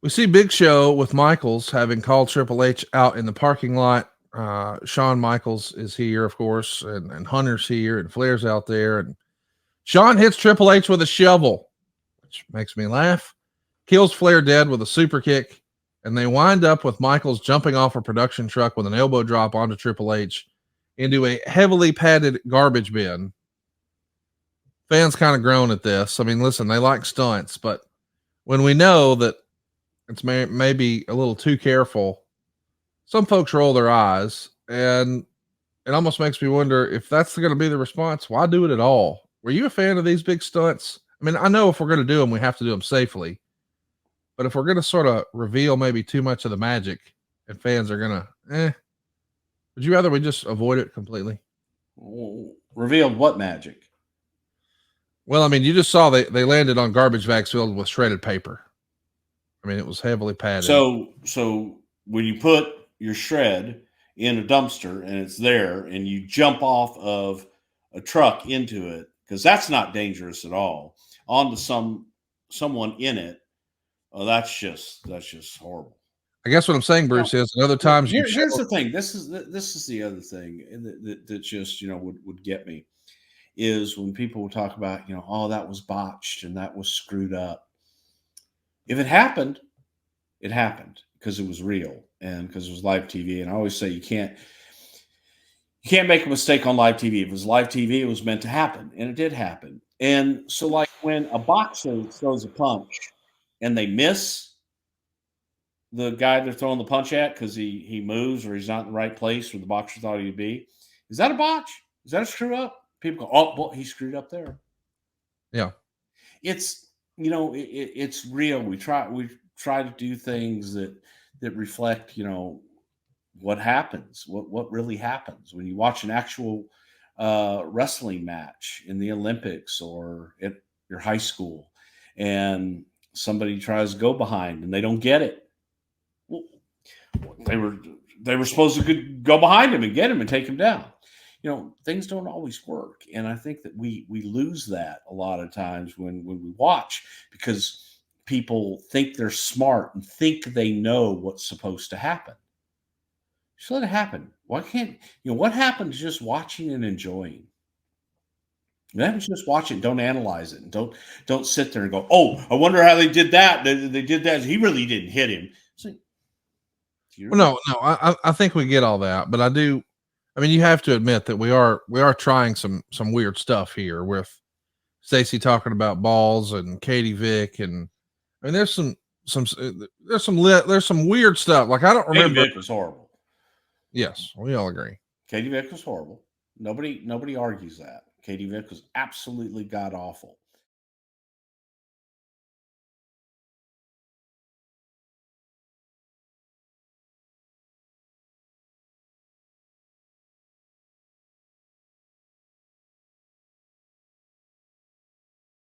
We see Big Show with Michaels having called Triple H out in the parking lot. Shawn Michaels is here, of course, and Hunter's here, and Flair's out there. And Shawn hits Triple H with a shovel, which makes me laugh. Kills Flair dead with a super kick. And they wind up with Michaels jumping off a production truck with an elbow drop onto Triple H into a heavily padded garbage bin. Fans kind of groan at this. I mean, listen, they like stunts, but when we know that it's maybe a little too careful, some folks roll their eyes, and it almost makes me wonder if that's going to be the response. Why do it at all? Were you a fan of these big stunts? I mean, I know if we're going to do them, we have to do them safely. But if we're going to sort of reveal maybe too much of the magic and fans are going to, would you rather we just avoid it completely? Revealed what magic? Well, I mean, you just saw they landed on garbage bags filled with shredded paper. I mean, it was heavily padded. So when you put your shred in a dumpster and it's there and you jump off of a truck into it, because that's not dangerous at all, onto someone in it, that's just horrible. I guess what I'm saying, Bruce, is other times here's the thing. This is the other thing that just would get me is when people will talk about oh, that was botched and that was screwed up. If it happened because it was real and because it was live TV. And I always say you can't make a mistake on live TV. If it was live TV, it was meant to happen, and it did happen. And so, like when a boxer throws a punch and they miss the guy they're throwing the punch at because he moves or he's not in the right place where the boxer thought he'd be, is that a botch? Is that a screw up? People go, oh, well, he screwed up there. Yeah, it's it's real. We try to do things that reflect what happens, what really happens when you watch an actual wrestling match in the Olympics or at your high school, and somebody tries to go behind and they don't get it. Well, they were supposed to go behind him and get him and take him down. Things don't always work. And I think that we lose that a lot of times when we watch, because people think they're smart and think they know what's supposed to happen. Just let it happen. Why can't, what happens just watching and enjoying? What happens just watch it, don't analyze it, and don't sit there and go, oh, I wonder how they did that. They did that. He really didn't hit him. No, I think we get all that, but I mean, you have to admit that we are trying some weird stuff here with Stacey talking about balls and Katie Vick, and I mean, there's some weird stuff. Like I don't remember. Katie Vick was horrible. Yes, we all agree. Katie Vick was horrible. Nobody argues that. Katie Vick was absolutely god awful.